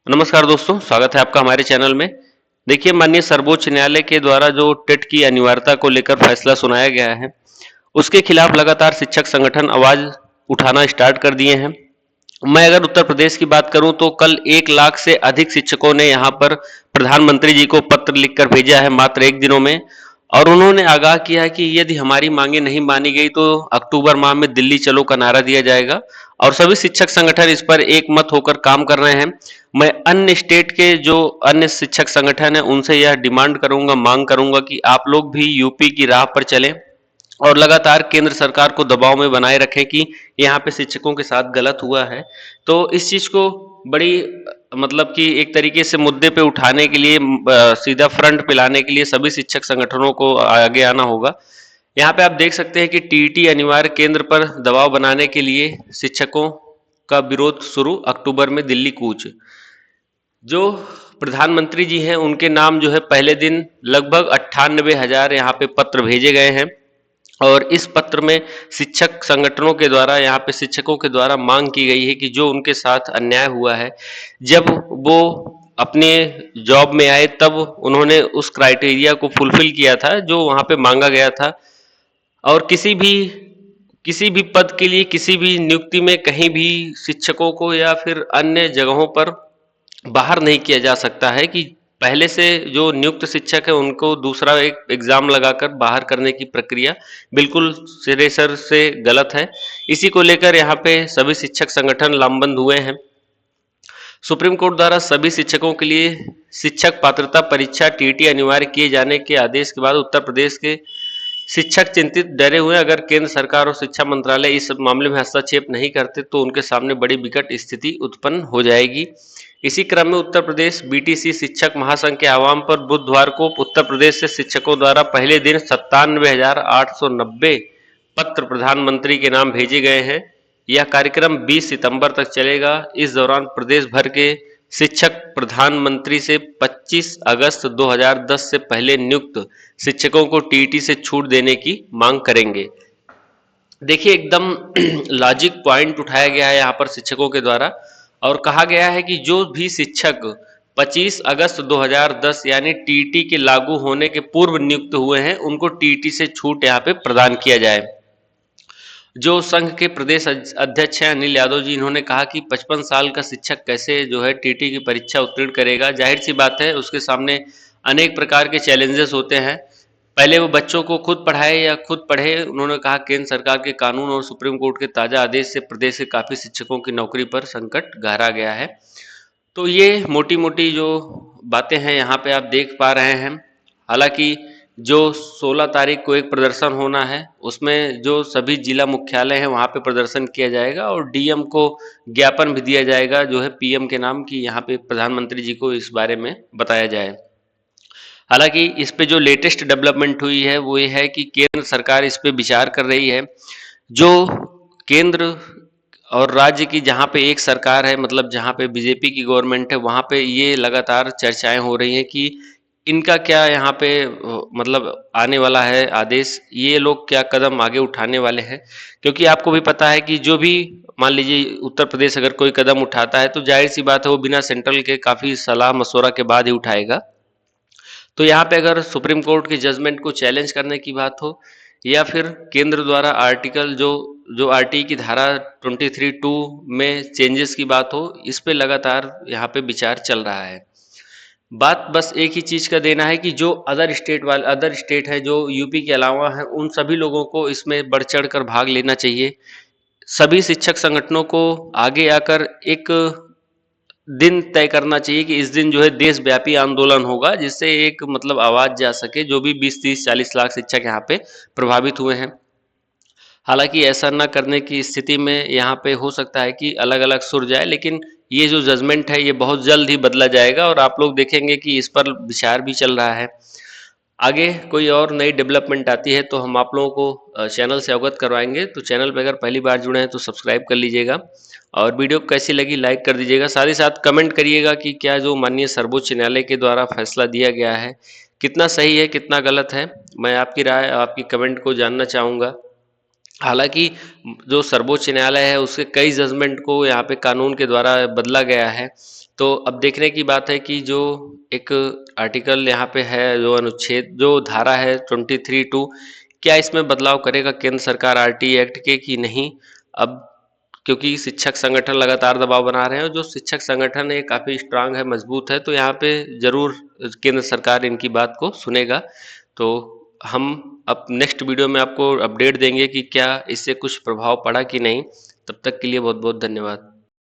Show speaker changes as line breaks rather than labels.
नमस्कार दोस्तों, स्वागत है आपका हमारे चैनल में। देखिए, माननीय सर्वोच्च न्यायालय के द्वारा जो टेट की अनिवार्यता को लेकर फैसला सुनाया गया है, उसके खिलाफ लगातार शिक्षक संगठन आवाज उठाना स्टार्ट कर दिए हैं। मैं अगर उत्तर प्रदेश की बात करूं तो कल 1 लाख से अधिक शिक्षकों ने यहां पर प्रधानमंत्री जी को पत्र लिखकर भेजा है मात्र 1 दिनों में। और उन्होंने आगाह किया है कि यदि हमारी मांगे नहीं मानी गई तो अक्टूबर माह में दिल्ली चलो का नारा दिया जाएगा। और सभी शिक्षक संगठन इस पर एक मत होकर काम कर रहे हैं। मैं अन्य स्टेट के जो अन्य शिक्षक संगठन है उनसे यह डिमांड करूंगा, मांग करूंगा कि आप लोग भी यूपी की राह पर चलें और लगातार केंद्र सरकार को दबाव में बनाए रखें कि यहाँ पे शिक्षकों के साथ गलत हुआ है। तो इस चीज को बड़ी मतलब कि एक तरीके से मुद्दे पे उठाने के लिए सीधा फ्रंट पे लाने के लिए सभी शिक्षक संगठनों को आगे आना होगा। यहाँ पे आप देख सकते हैं कि टीईटी अनिवार्य केंद्र पर दबाव बनाने के लिए शिक्षकों का विरोध शुरू, अक्टूबर में दिल्ली कूच। जो प्रधानमंत्री जी हैं उनके नाम जो है पहले दिन लगभग 98,000 यहाँ पे पत्र भेजे गए हैं। और इस पत्र में शिक्षक संगठनों के द्वारा यहाँ पे शिक्षकों के द्वारा मांग की गई है कि जो उनके साथ अन्याय हुआ है, जब वो अपने जॉब में आए तब उन्होंने उस क्राइटेरिया को फुलफिल किया था जो वहाँ पे मांगा गया था। और किसी भी पद के लिए किसी भी नियुक्ति में कहीं भी शिक्षकों को या फिर अन्य जगहों पर बाहर नहीं किया जा सकता है कि पहले से जो नियुक्त शिक्षक है उनको दूसरा एक एग्जाम लगाकर बाहर करने की प्रक्रिया बिल्कुल सिरे सर से गलत है। इसी को लेकर यहाँ पे सभी शिक्षक संगठन लामबंद हुए हैं। सुप्रीम कोर्ट द्वारा सभी शिक्षकों के लिए शिक्षक पात्रता परीक्षा टीईटी अनिवार्य किए जाने के आदेश के बाद उत्तर प्रदेश के शिक्षक चिंतित डरे हुए हैं। अगर केंद्र सरकार और शिक्षा मंत्रालय इस मामले में हस्तक्षेप नहीं करते तो उनके सामने बड़ी विकट स्थिति उत्पन्न हो जाएगी। इसी क्रम में उत्तर प्रदेश बीटीसी शिक्षक महासंघ के आह्वान पर बुधवार को उत्तर प्रदेश से शिक्षकों द्वारा पहले दिन 97,890 पत्र प्रधानमंत्री के नाम भेजे गए हैं। यह कार्यक्रम 20 सितंबर तक चलेगा। इस दौरान प्रदेश भर के शिक्षक प्रधानमंत्री से 25 अगस्त 2010 से पहले नियुक्त शिक्षकों को टीईटी से छूट देने की मांग करेंगे। देखिए, एकदम लॉजिक पॉइंट उठाया गया है यहाँ पर शिक्षकों के द्वारा और कहा गया है कि जो भी शिक्षक 25 अगस्त 2010 यानी टीईटी के लागू होने के पूर्व नियुक्त हुए हैं उनको टीईटी से छूट यहाँ पे प्रदान किया जाए। जो संघ के प्रदेश अध्यक्ष हैं अनिल यादव जी, इन्होंने कहा कि 55 साल का शिक्षक कैसे जो है टीटी की परीक्षा उत्तीर्ण करेगा। जाहिर सी बात है उसके सामने अनेक प्रकार के चैलेंजेस होते हैं। पहले वो बच्चों को खुद पढ़ाए या खुद पढ़े। उन्होंने कहा केंद्र सरकार के कानून और सुप्रीम कोर्ट के ताज़ा आदेश से प्रदेश के काफ़ी शिक्षकों की नौकरी पर संकट गहरा गया है। तो ये मोटी मोटी जो बातें हैं यहाँ पे आप देख पा रहे हैं। हालांकि जो 16 तारीख को एक प्रदर्शन होना है उसमें जो सभी जिला मुख्यालय हैं वहाँ पे प्रदर्शन किया जाएगा और डीएम को ज्ञापन भी दिया जाएगा जो है पीएम के नाम की, यहाँ पे प्रधानमंत्री जी को इस बारे में बताया जाए। हालांकि इस पे जो लेटेस्ट डेवलपमेंट हुई है वो ये है कि केंद्र सरकार इस पे विचार कर रही है। जो केंद्र और राज्य की जहाँ पे एक सरकार है, मतलब जहाँ पे बीजेपी की गवर्नमेंट है, वहाँ पे ये लगातार चर्चाएं हो रही हैं कि इनका क्या यहाँ पे मतलब आने वाला है आदेश, ये लोग क्या कदम आगे उठाने वाले हैं। क्योंकि आपको भी पता है कि जो भी मान लीजिए उत्तर प्रदेश अगर कोई कदम उठाता है तो जाहिर सी बात है वो बिना सेंट्रल के काफ़ी सलाह मशवरा के बाद ही उठाएगा। तो यहाँ पे अगर सुप्रीम कोर्ट की जजमेंट को चैलेंज करने की बात हो या फिर केंद्र द्वारा आर्टिकल जो जो आरटी की धारा 23(2) में चेंजेस की बात हो, इस पे लगातार यहाँ पे विचार चल रहा है। बात बस एक ही चीज़ का देना है कि जो अदर स्टेट है जो यूपी के अलावा है उन सभी लोगों को इसमें बढ़ चढ़ कर भाग लेना चाहिए। सभी शिक्षक संगठनों को आगे आकर एक दिन तय करना चाहिए कि इस दिन जो है देशव्यापी आंदोलन होगा जिससे एक मतलब आवाज जा सके जो भी 20-30-40 लाख शिक्षक यहाँ पे प्रभावित हुए हैं। हालांकि ऐसा न करने की स्थिति में यहाँ पे हो सकता है कि अलग अलग सुर जाए, लेकिन ये जो जजमेंट है ये बहुत जल्द ही बदला जाएगा और आप लोग देखेंगे कि इस पर विचार भी चल रहा है। आगे कोई और नई डेवलपमेंट आती है तो हम आप लोगों को चैनल से अवगत करवाएंगे। तो चैनल पर अगर पहली बार जुड़े हैं तो सब्सक्राइब कर लीजिएगा और वीडियो कैसी लगी लाइक कर दीजिएगा। साथ ही साथ कमेंट करिएगा कि क्या जो माननीय सर्वोच्च न्यायालय के द्वारा फैसला दिया गया है कितना सही है कितना गलत है। मैं आपकी राय आपकी कमेंट को जानना चाहूँगा। हालांकि जो सर्वोच्च न्यायालय है उसके कई जजमेंट को यहाँ पे कानून के द्वारा बदला गया है। तो अब देखने की बात है कि जो एक आर्टिकल यहाँ पे है, जो अनुच्छेद जो धारा है 23(2), क्या इसमें बदलाव करेगा केंद्र सरकार आरटी एक्ट के कि नहीं। अब क्योंकि शिक्षक संगठन लगातार दबाव बना रहे हैं और जो शिक्षक संगठन है काफ़ी स्ट्रांग है, मजबूत है, तो यहाँ पे जरूर केंद्र सरकार इनकी बात को सुनेगा। तो हम अब नेक्स्ट वीडियो में आपको अपडेट देंगे कि क्या इससे कुछ प्रभाव पड़ा कि नहीं। तब तक के लिए बहुत बहुत धन्यवाद।